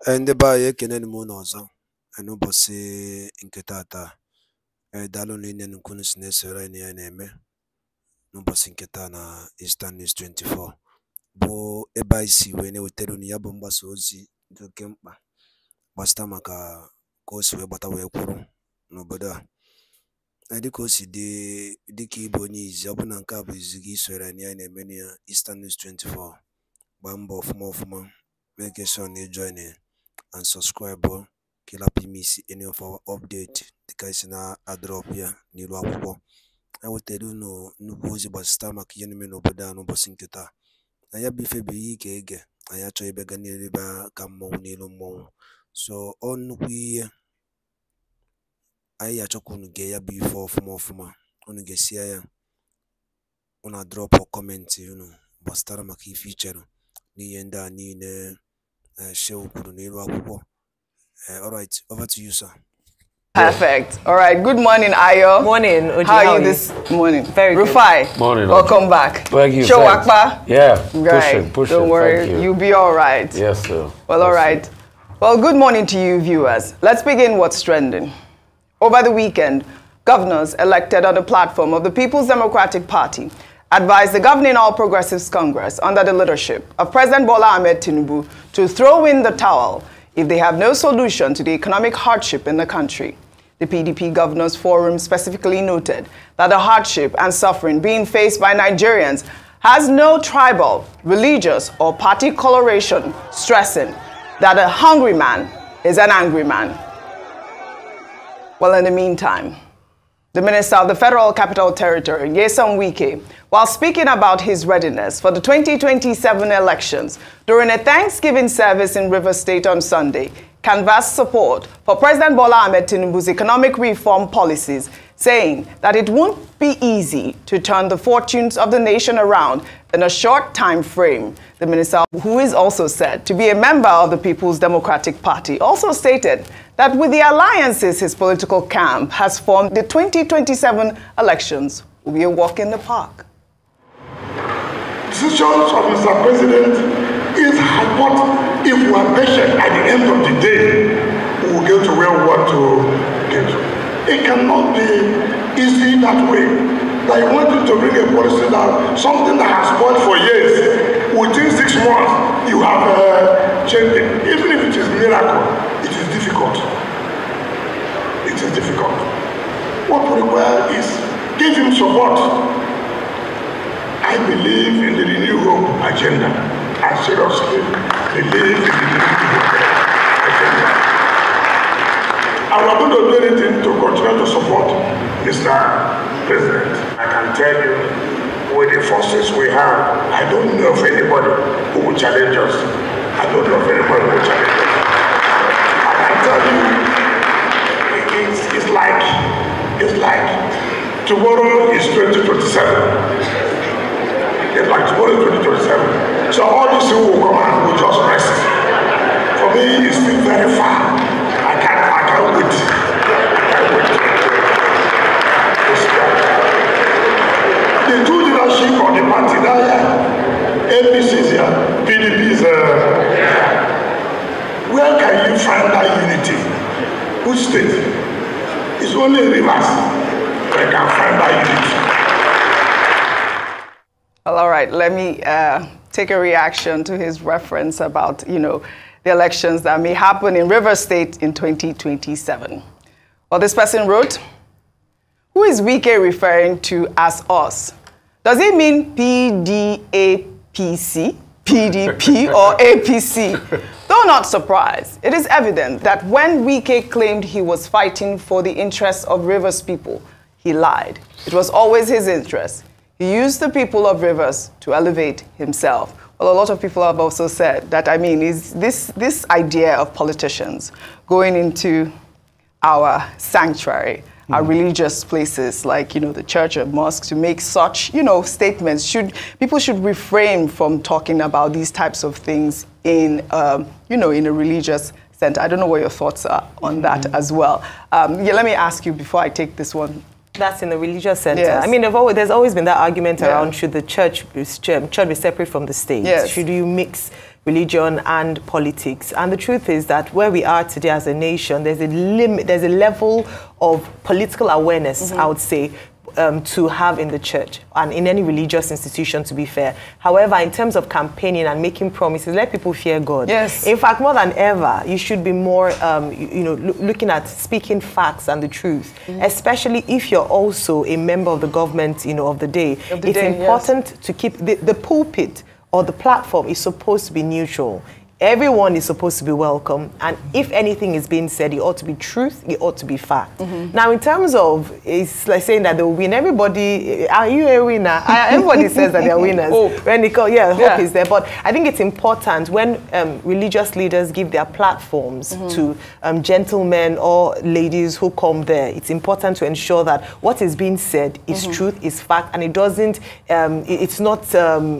Ndị be anyị ekene m unu ọzọ n'ụbọchị nke taata. Daalụ na ine unu si na-esoro anyị ya na-eme n'ụbọchị nke taa na Eastern News 24 bụ ebe anyị si wee na-ewetara unu ya bụ mgbasa ozi dị oke mkpa gbasịta maka ka o si wee gbata wee kwụrụ n'obodo a. Dịka o si dịka ịbụ onye izi, ọ bụ na nke a bụ izi gị isoro anyị ya na-eme na Eastern News 24, gbaa mbọ ọfụma make sure na join and subscribe ka ịlapụ miss any of our update dịka isi na drop ya n'ilu akwụkwọ. Wetara unu nnukwu ozi gbasịta maka ihe na-eme n'obodo a n'ụbọchị nke taa. Na ya bụ ife bụ ihe ike ege, anyị achọghị ebe ga n'ebe ka mmọnwụ n'elu mmọnwụ, so ọ nnukwu ihe anyị achọkwa unu gee ya bụ ife ọfụma. Unu ga-esia ya, unu drop comment unu gbasịtara maka ife ichere n'ihe ndị a niile Shehu kwuru n'elu akwụkwọ. All right, over to you, sir. Perfect. All right. Good morning, Ayo. Morning, Oji. How are you this morning? Very good. Rufai. Morning. Welcome back. Thank you. Show Akpa. Yeah. Right. Push Don't it. worry. Thank you. You'll be all right. Yes, sir. Well, all right. Well, good morning to you, viewers. Let's begin what's trending. Over the weekend, governors elected on the platform of the People's Democratic Party advised the governing All Progressives Congress under the leadership of President Bola Ahmed Tinubu to throw in the towel if they have no solution to the economic hardship in the country. The PDP Governors Forum specifically noted that the hardship and suffering being faced by Nigerians has no tribal, religious, or party coloration, stressing that a hungry man is an angry man. Well, in the meantime, the Minister of the Federal Capital Territory, Nyesom Wike, while speaking about his readiness for the 2027 elections during a Thanksgiving service in Rivers State on Sunday, canvassed support for President Bola Ahmed Tinubu's economic reform policies, saying that it won't be easy to turn the fortunes of the nation around in a short time frame. The minister, who is also said to be a member of the People's Democratic Party, also stated that with the alliances his political camp has formed, the 2027 elections will be a walk in the park. Decisions of Mr. President is what, if we are patient, at the end of the day, we will get to where we want to get to. It cannot be easy that way. That you want to bring a policy that something that has spoiled for years, within 6 months, you have changed it. Even if it is a miracle, it is difficult. It is difficult. What we require is give him support. I believe in the Renew Hope agenda. I seriously believe in the Renew Hope agenda. I'm not going to do anything to continue to support Mr. President. I can tell you, with the forces we have, I don't know of anybody who will challenge us. I don't know of anybody who will challenge us. I can tell you, it's like tomorrow is 2027. It's like tomorrow is 2027. So all these things will come and we'll just rest. For me, it's still very far. I can't wait. The two leadership of the party, APC is here, PDP is where can you find that unity? Which state? It's only Rivers where you can find that unity. Well, all right, let me take a reaction to his reference about, the elections that may happen in Rivers State in 2027. Well, this person wrote, who is Wike referring to as us? Does it mean PDAPC, PDP, or APC? Though not surprised, it is evident that when Wike claimed he was fighting for the interests of Rivers people, he lied. It was always his interest. He used the people of Rivers to elevate himself. Well, a lot of people have also said that, is this idea of politicians going into our sanctuary, our religious places like, the church or mosque, to make such, statements. People should refrain from talking about these types of things in, in a religious center. I don't know what your thoughts are on that as well. Let me ask you before I take this one. That's in the religious center. Yes. There's always been that argument around should the church be separate from the state? Yes. Should you mix religion and politics. And the truth is that where we are today as a nation, there's a level of political awareness, I would say, to have in the church and in any religious institution, to be fair. However, in terms of campaigning and making promises, let people fear God. Yes. In fact, more than ever, you should be more, looking at speaking facts and the truth, especially if you're also a member of the government, of the day. It's important to keep the pulpit or the platform is supposed to be neutral. Everyone is supposed to be welcome, and if anything is being said, it ought to be truth, it ought to be fact. Now, in terms of, it's like saying that they will win. Everybody, are you a winner? Everybody says that they're winners. When they call, hope is there. But I think it's important when religious leaders give their platforms to gentlemen or ladies who come there. It's important to ensure that what is being said is truth, is fact, and it doesn't, it's not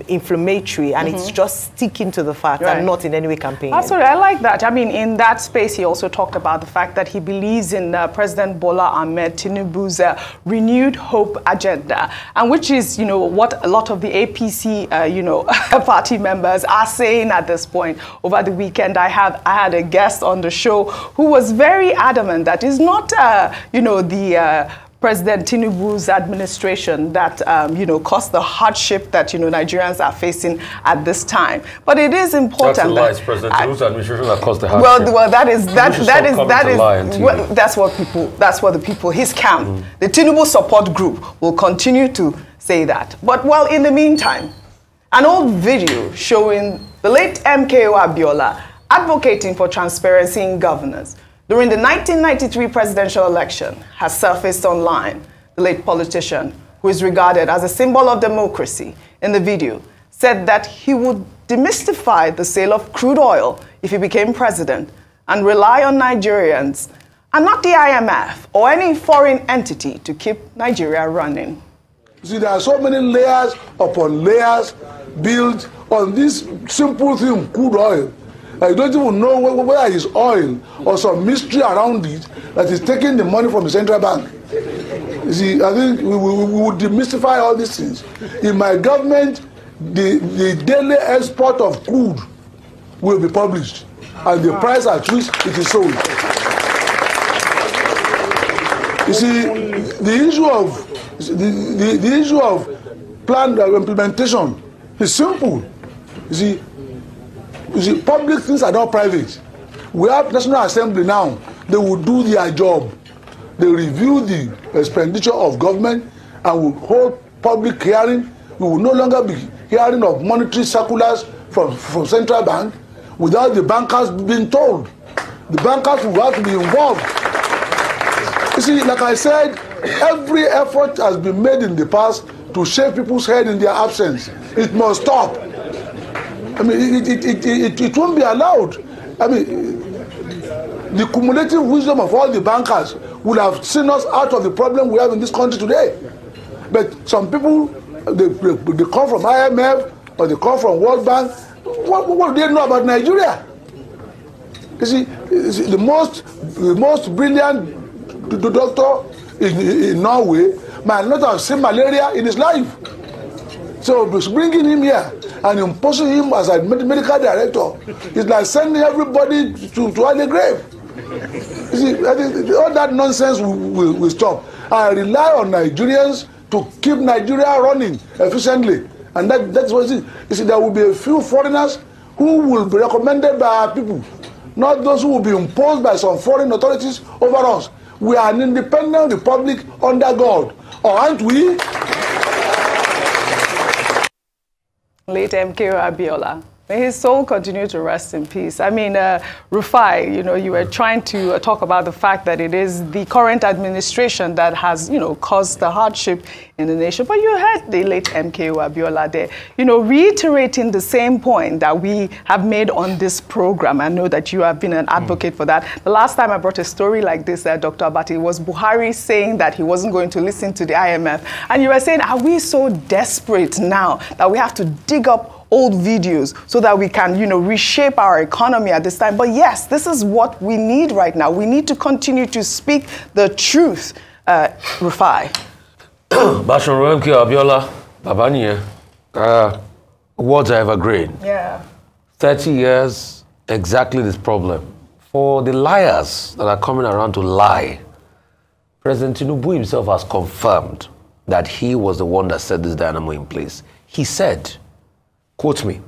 inflammatory, and it's just sticking to the fact and not in any campaign. Absolutely, I like that. I mean, in that space, he also talked about the fact that he believes in President Bola Ahmed Tinubu's renewed hope agenda, and which is, what a lot of the APC, party members are saying at this point. Over the weekend, I had a guest on the show who was very adamant that it's not, President Tinubu's administration that, caused the hardship that, Nigerians are facing at this time. But it is important. That's a lie. It's President Tinubu's administration that caused the hardship. Well, that's what the people, his camp, the Tinubu support group will continue to say that. But in the meantime, an old video showing the late MKO Abiola advocating for transparency in governance during the 1993 presidential election has surfaced online. The late politician, who is regarded as a symbol of democracy in the video, said that he would demystify the sale of crude oil if he became president and rely on Nigerians and not the IMF or any foreign entity to keep Nigeria running. See, there are so many layers upon layers built on this simple thing, crude oil. I don't even know whether it's oil or some mystery around it that is taking the money from the central bank. You see, I think we would demystify all these things. In my government, the daily export of crude will be published, and the price at which it is sold. You see, the issue of planned implementation is simple. You see, public things are not private. We have National Assembly now. They will do their job. They review the expenditure of government and will hold public hearing. We will no longer be hearing of monetary circulars from central bank without the bankers being told. The bankers will have to be involved. You see, like I said, every effort has been made in the past to shave people's head in their absence. It must stop. I mean, it won't be allowed. I mean, the cumulative wisdom of all the bankers would have seen us out of the problem we have in this country today. But some people, they come from IMF or they come from World Bank. What do they know about Nigeria? You see, the most brilliant doctor in Norway might not have seen malaria in his life. So bringing him here and imposing him as a medical director is like sending everybody to early grave. You see, I think all that nonsense will stop. I rely on Nigerians to keep Nigeria running efficiently, and that's what it is. You see, there will be a few foreigners who will be recommended by our people, not those who will be imposed by some foreign authorities over us. We are an independent republic under God, or aren't we? Late MKO Abiola. May his soul continue to rest in peace. I mean, Rufai, you were trying to talk about the fact that it is the current administration that has, caused the hardship in the nation. But you heard the late MKO Abiola there, reiterating the same point that we have made on this program. I know that you have been an advocate for that. The last time I brought a story like this, Dr. Abati, was Buhari saying that he wasn't going to listen to the IMF. And you were saying, are we so desperate now that we have to dig up old videos so that we can, reshape our economy at this time? But yes, this is what we need right now. We need to continue to speak the truth, Rufai. Bashir Abiola, Babaniye, words are evergreen. Yeah. 30 years, exactly this problem. For the liars that are coming around to lie, President Tinubu himself has confirmed that he was the one that set this dynamo in place. He said, quote me,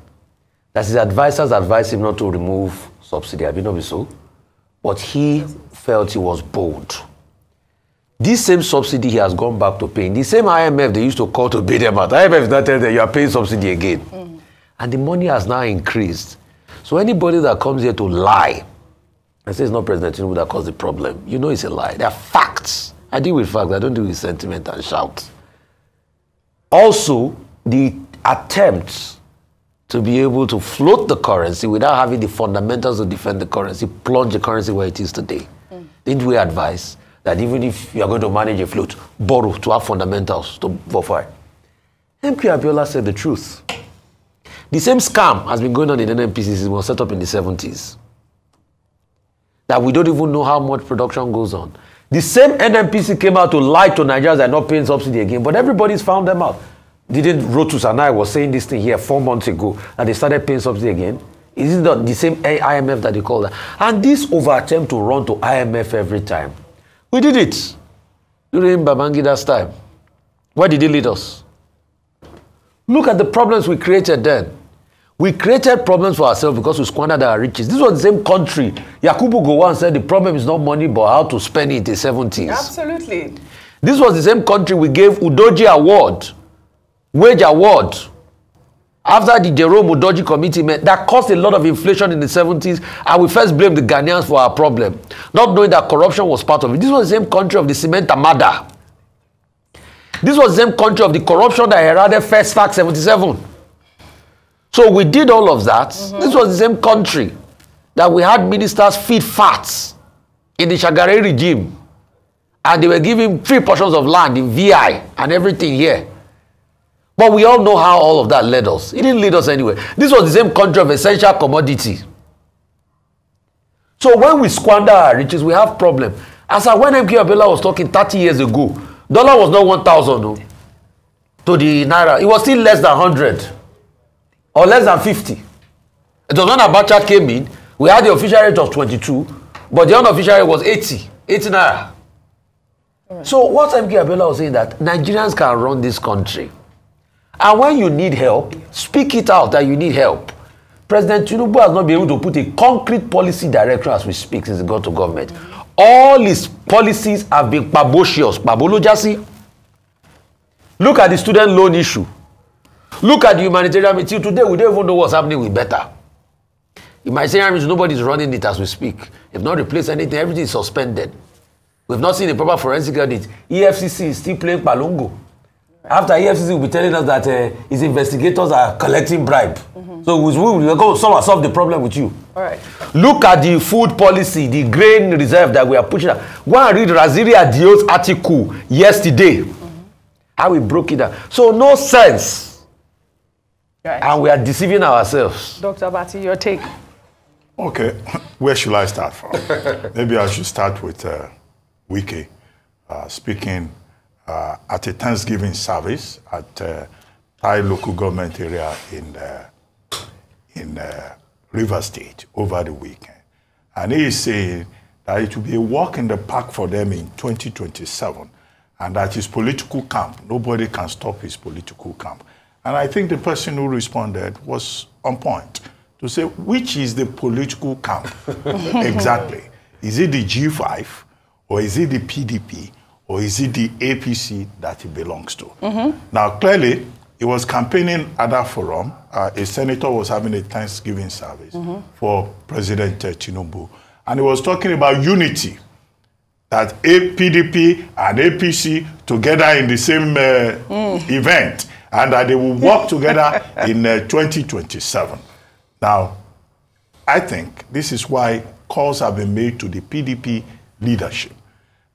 that his advisors advised him not to remove subsidy. I mean, not be so, but he felt he was bold. This same subsidy he has gone back to paying. The same IMF they used to call to pay them out. IMF is not telling them you are paying subsidy again. And the money has now increased. So anybody that comes here to lie and says it's not President Tinubu that caused the problem, you know it's a lie. There are facts. I deal with facts. I don't deal with sentiment and shout. Also, the attempts to be able to float the currency without having the fundamentals to defend the currency, plunge the currency where it is today. Didn't we advise that even if you are going to manage a float, borrow to have fundamentals to buffer? MK Abiola said the truth. The same scam has been going on in NNPC. It was set up in the 70s. That we don't even know how much production goes on. The same NNPC came out to lie to Nigerians that are not paying subsidy again, but everybody's found them out. Didn't Rotus and I was saying this thing here 4 months ago that they started paying subsidy again? Is it not the same IMF that they call that? And this over attempt to run to IMF every time. We did it during Babangida's time. Where did he lead us? Look at the problems we created then. We created problems for ourselves because we squandered our riches. This was the same country. Yakubu Gowon said the problem is not money but how to spend it in the 70s. Absolutely. This was the same country we gave Udoji Award, wage award, after the Jerome Udoji committee met, that caused a lot of inflation in the 70s, and we first blamed the Ghanaians for our problem, not knowing that corruption was part of it. This was the same country of the cement armada. This was the same country of the corruption that heralded First Fact 77. So we did all of that. This was the same country that we had ministers feed fats in the Shagari regime, and they were giving 3 portions of land in VI and everything here. But we all know how all of that led us. It didn't lead us anywhere. This was the same country of essential commodity. So when we squander our riches, we have problem. As when MK Abiola was talking 30 years ago, dollar was not 1,000 no, to the naira. It was still less than 100 or less than 50. It was when Abacha came in, we had the official rate of 22, but the unofficial rate was 80 naira. Right. So what MK Abiola was saying that Nigerians can run this country. And when you need help, speak it out that you need help. President Tinubu has not been able to put a concrete policy direction as we speak since he got to government. All his policies have been pabocious. Pabolojasi. Look at the student loan issue. Look at the humanitarian meeting. Today, we don't even know what's happening with better. Humanitarian means nobody's running it as we speak. If not replaced anything, everything is suspended. We've not seen a proper forensic audit. EFCC is still playing Palongo. After EFCC will be telling us that his investigators are collecting bribe. So we're going to solve the problem with you. All right. Look at the food policy, the grain reserve that we are pushing out. Go and read Raziri Adio's article yesterday. How we broke it down. So no sense. Right. And we are deceiving ourselves. Dr. Abati, your take. Okay, where should I start from? Maybe I should start with Wike speaking at a Thanksgiving service at Thai local government area in River State over the weekend. And he is saying that it will be a walk in the park for them in 2027 and that his political camp, nobody can stop his political camp. And I think the person who responded was on point to say, which is the political camp exactly? Is it the G5 or is it the PDP? Or is it the APC that he belongs to? Now, clearly, he was campaigning at that forum. A senator was having a Thanksgiving service for President Tinubu. And he was talking about unity, that PDP and APC together in the same event, and that they will work together in 2027. Now, I think this is why calls have been made to the PDP leadership.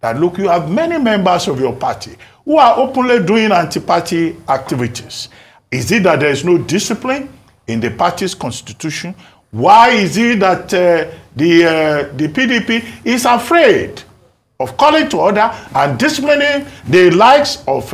That look, you have many members of your party who are openly doing anti-party activities. Is it that there is no discipline in the party's constitution? Why is it that the PDP is afraid of calling to order and disciplining the likes of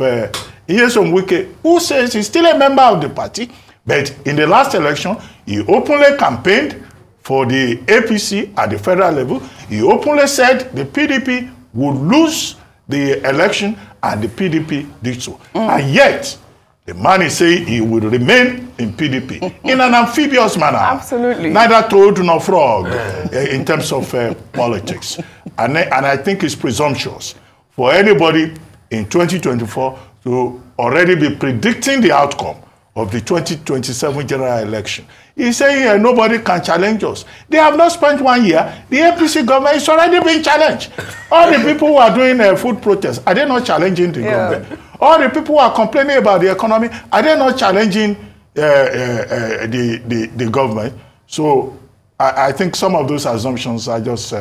Nyesom Wike, who says he's still a member of the party, but in the last election, He openly campaigned for the APC at the federal level. He openly said the PDP would lose the election, and the PDP did so. And yet, the man is saying he will remain in PDP in an amphibious manner. Absolutely. Neither toad nor frog in terms of politics. And I think it's presumptuous for anybody in 2024 to already be predicting the outcome of the 2027 general election. He's saying nobody can challenge us. They have not spent 1 year. The APC government is already being challenged. All the people who are doing food protests, are they not challenging the government? All the people who are complaining about the economy, are they not challenging the government? So I think some of those assumptions are just,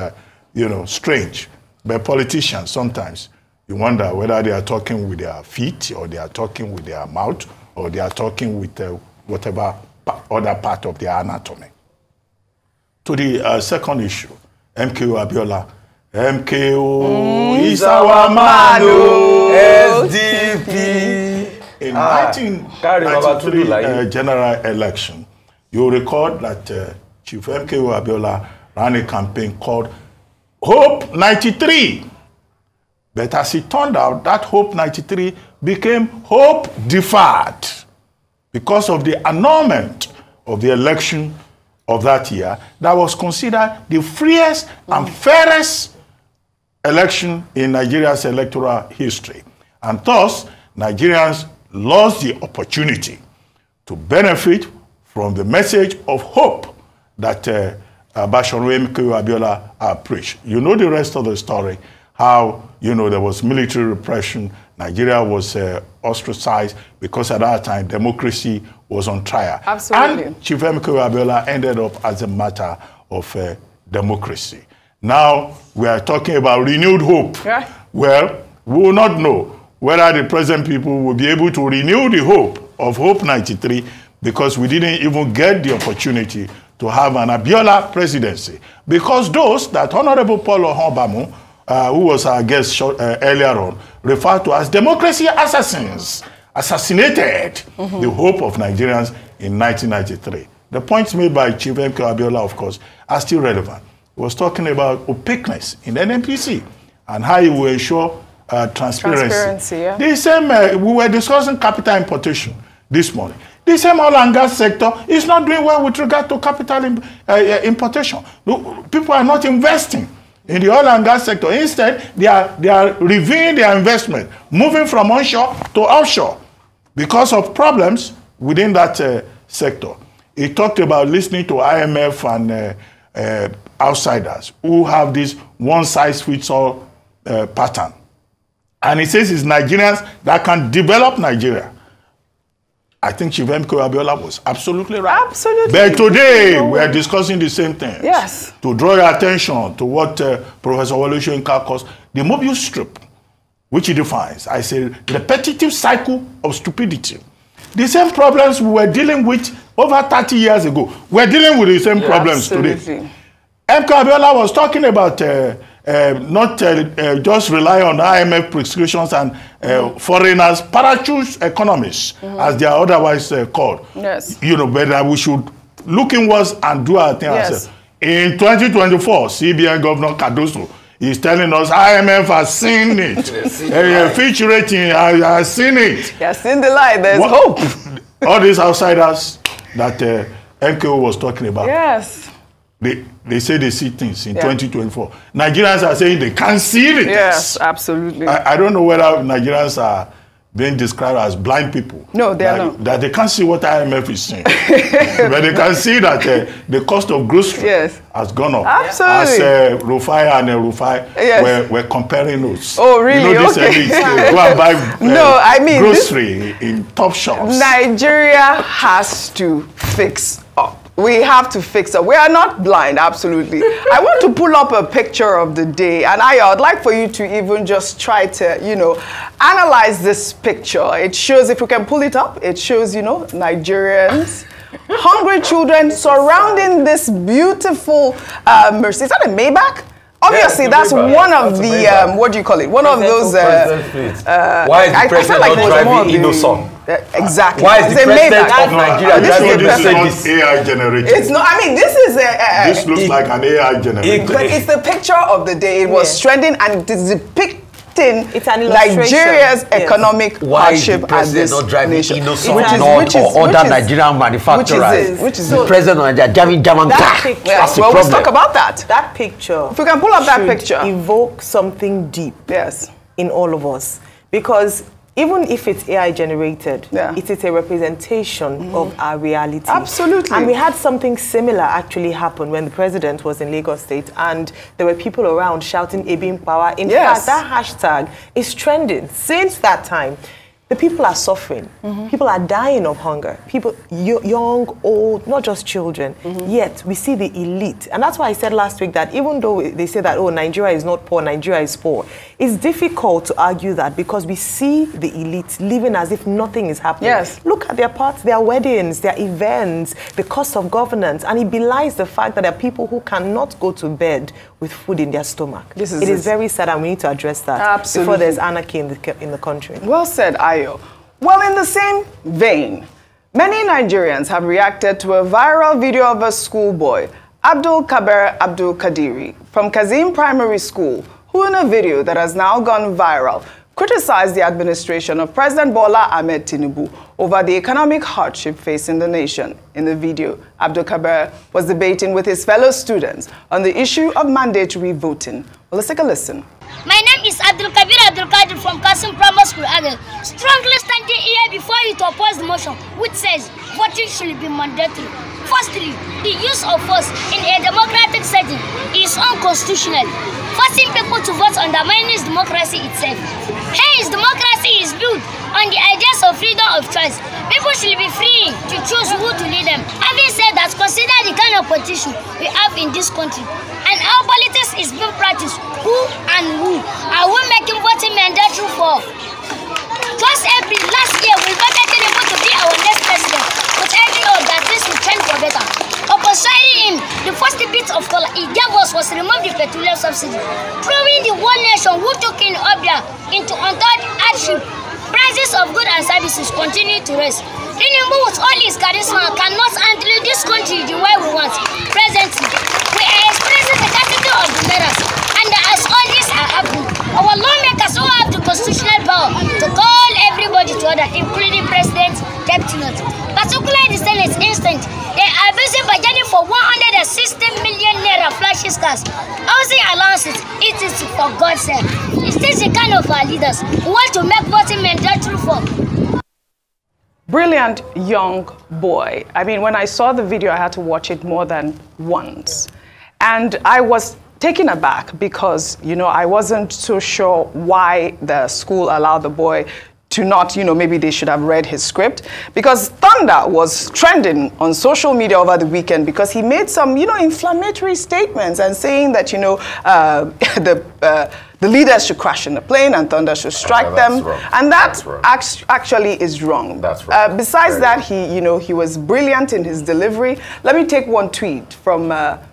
strange. But politicians, sometimes, you wonder whether they are talking with their feet, or they are talking with their mouth, or they are talking with whatever other part of their anatomy. To the second issue, MKO Abiola. MKO is our man, SDP. In 1993 general election, you recall that Chief MKO Abiola ran a campaign called Hope 93. But as it turned out, that Hope 93 became Hope Deferred because of the annulment of the election of that year that was considered the freest and fairest election in Nigeria's electoral history. And thus, Nigerians lost the opportunity to benefit from the message of hope that Basharu MKO Abiola preached. You know the rest of the story, how, there was military repression, Nigeria was ostracized because at that time democracy was on trial. Absolutely. And Chief MKO Abiola ended up as a matter of democracy. Now we are talking about renewed hope. Yeah. Well, we will not know whether the present people will be able to renew the hope of Hope 93 because we didn't even get the opportunity to have an Abiola presidency. Because those that Honorable Paul Ohonbamu, who was our guest earlier on, referred to as democracy assassins, assassinated the hope of Nigerians in 1993. The points made by Chief MKO Abiola, of course, are still relevant. He was talking about opaqueness in NNPC and how he will ensure transparency. Yeah. The same, we were discussing capital importation this morning. The same oil and gas sector is not doing well with regard to capital importation. People are not investing in the oil and gas sector. Instead, they are reviewing their investment, moving from onshore to offshore because of problems within that sector. He talked about listening to IMF and outsiders who have this one-size-fits-all pattern. And he says it's Nigerians that can develop Nigeria. I think Chief MKO Abiola was absolutely right. Absolutely. But today, we are discussing the same thing. Yes. To draw your attention to what Professor Wole Soyinka calls the Mobius strip, which he defines as a repetitive cycle of stupidity. The same problems we were dealing with over 30 years ago, we're dealing with the same problems today. MKO Abiola was talking about not just rely on IMF prescriptions and foreigners, parachute economists, as they are otherwise called. Yes. But we should look inwards and do our thing ourselves. In 2024, CBN Governor Cardoso is telling us IMF has seen it. Fitch rating has seen it. He has seen the light. There's hope. All these outsiders that MKO was talking about. Yes. They say they see things in 2024. Nigerians are saying they can't see it. Yes, absolutely. I don't know whether Nigerians are being described as blind people. No, they are not. That they can't see what IMF is saying. But they can see that the cost of groceries has gone up. Absolutely. As Rufai and Rufai were comparing notes. Oh, really? This elite, go and buy grocery in top shops. Nigeria has to fix up. We have to fix up. We are not blind, absolutely. I want to pull up a picture of the day, and I'd like for you to even just try to, analyze this picture. It shows, if we can pull it up, it shows, Nigerians, hungry children surrounding this beautiful Mercedes. Is that a Maybach? Obviously, that's one of the, what do you call it? One of those... why is the president not driving innocent? Exactly. Why is the president of Nigeria driving this AI generated? It's not, I mean, this is this looks like an AI generated. But it's the picture of the day. It was trending and it is depicting it's an Nigeria's economic hardship at this nation. Or other Nigerian manufacturers. Which is the president of Nigeria driving German car. That's the problem. Let's talk about that. That picture. If we can pull up that picture, evoke something deep. Yes. In all of us, because even if it's AI generated, it is a representation of our reality. Absolutely. And we had something similar actually happen when the president was in Lagos State and there were people around shouting Ebim Power. In fact, that hashtag is trending since that time. The people are suffering. People are dying of hunger. People, young, old, not just children. Yet, we see the elite. And that's why I said last week that even though they say that, oh, Nigeria is not poor, Nigeria is poor, it's difficult to argue that because we see the elite living as if nothing is happening. Yes. Look at their parties, their weddings, their events, the cost of governance. And it belies the fact that there are people who cannot go to bed with food in their stomach. It is very sad, and we need to address that before there's anarchy in the country. Well said, Ayo. Well, in the same vein, many Nigerians have reacted to a viral video of a schoolboy, Abdul Kabir Abdul Kadiri, from Kazim Primary School, who in a video that has now gone viral, criticized the administration of President Bola Ahmed Tinubu over the economic hardship facing the nation. In the video, Abdul Kabir was debating with his fellow students on the issue of mandatory voting. Well, let's take a listen. My name is Abdul Kabir Abdul Kadir from Kasim Primary School, Agel. Strongly standing here before you to oppose the motion, which says voting should be mandatory. Firstly, the use of force in a democratic setting is unconstitutional. Forcing people to vote undermines democracy itself. Hence, democracy is built on the ideas of freedom of choice. People should be free to choose who to lead them. Having said that, consider the kind of politician we have in this country and how politics is being practiced. Who and who are we making voting mandatory for? Just April last year, we voted Tinubu to be our next president, with every hope that this will change for better. Upon signing him, the first bit of color he gave us was to remove the petroleum subsidy, throwing the whole nation who took in Obia into untold hardship. Prices of goods and services continue to rise. Tinubu, with all his charisma, cannot handle this country the way we want. Presently, we are experiencing the category of the leaders, and as all this are happening, our lawmakers who have the constitutional power to call everybody to order, including President Deputy Note. Particularly in the Senate instant, they are busy budgeting for 160 million naira flashy cars, housing allowances. It is for God's sake. Is this the kind of our leaders who want to make voting mandatory for? Brilliant young boy. I mean, when I saw the video, I had to watch it more than once. And I was taken aback because, you know, I wasn't so sure why the school allowed the boy to not, you know, maybe they should have read his script, because Thunder was trending on social media over the weekend because he made some, you know, inflammatory statements and saying that, you know, the leaders should crash in the plane and Thunder should strike them. Wrong. And that actually is wrong. That's wrong. Besides that, he was brilliant in his delivery. Let me take one tweet from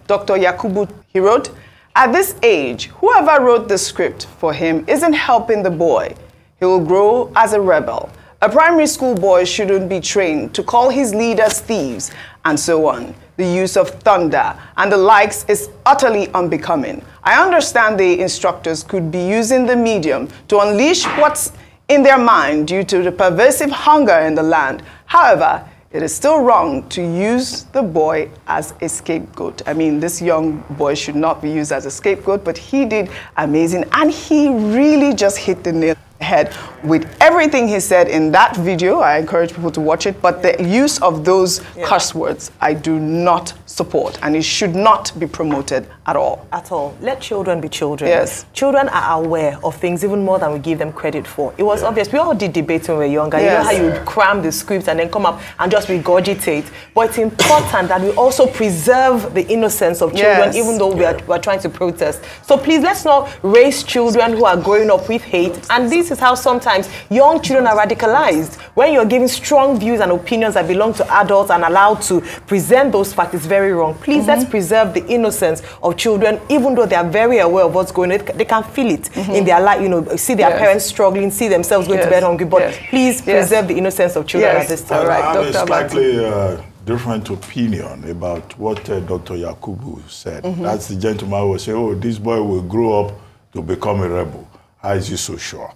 Dr. Yakubu. He wrote, "At this age, whoever wrote the script for him isn't helping the boy. He will grow as a rebel. A primary school boy shouldn't be trained to call his leaders thieves," and so on. The use of thunder and the likes is utterly unbecoming. I understand the instructors could be using the medium to unleash what's in their mind due to the pervasive hunger in the land. However, it is still wrong to use the boy as a scapegoat. I mean, this young boy should not be used as a scapegoat, but he did amazing, and he really just hit the nail head with everything he said in that video. I encourage people to watch it, but the use of those curse words I do not support, and it should not be promoted at all. At all. Let children be children. Yes. Children are aware of things even more than we give them credit for. It was obvious. We all did debates when we were younger. Yes. You know how you would cram the scripts and then come up and just regurgitate. But it's important that we also preserve the innocence of children, even though we are trying to protest. So please, let's not raise children who are growing up with hate. And this is is how sometimes young children are radicalized. When you're giving strong views and opinions that belong to adults and allowed to present those facts, it's very wrong. Please, let's preserve the innocence of children, even though they are very aware of what's going on. They can feel it in their life, you know, see their parents struggling, see themselves going to bed hungry. But please preserve the innocence of children at this time. I have a slightly different opinion about what Dr. Yakubu said. That's the gentleman who said, oh, this boy will grow up to become a rebel. How is he so sure?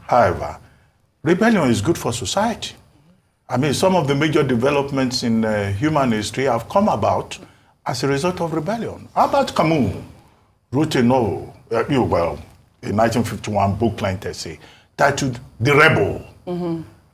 However, rebellion is good for society. I mean, some of the major developments in human history have come about as a result of rebellion. Albert Camus wrote a novel, a 1951 book-length essay titled The Rebel.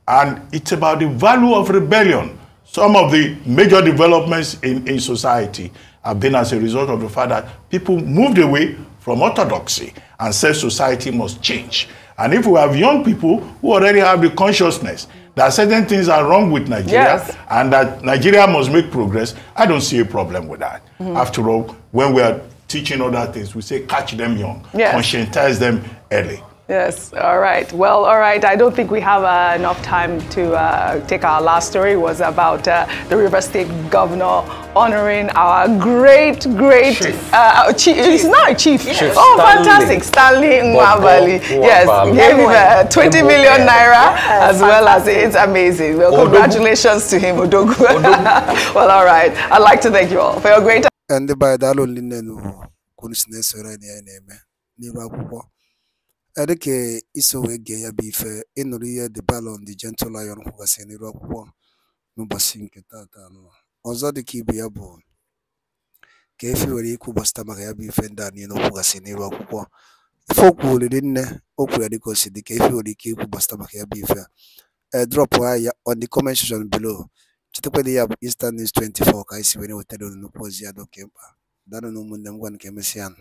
And it's about the value of rebellion. Some of the major developments in society have been as a result of the fact that people moved away from orthodoxy and said society must change. And if we have young people who already have the consciousness that certain things are wrong with Nigeria and that Nigeria must make progress, I don't see a problem with that. After all, when we are teaching other things, we say catch them young, conscientize them early. Yes, all right. Well, all right. I don't think we have enough time to take our last story. It was about the River State governor honoring our great chief. He's not a chief. Oh, fantastic. Stanley Nwabali. Yes, gave him 20 million naira as well as it's amazing. Well, congratulations to him, Odogu. Well, all right. I'd like to thank you all for your great... And the Baidalo Linen, Kunisnes, Name. Edeke iso wege ya bife enuri ya the ballon the gentle lion who was in Europe no basing tata no ozo de kibi ya bo ke fi wori ku basta ma ya bife ndani no who was in Europe foku le dinne okura de kosi de ke fi wori ki ku basta ma ya bife drop ya on the comment section below chitekwe ya Eastern News 24 kai si wene hotel no pozi ya do kempa dano no mun dem gwan kemesian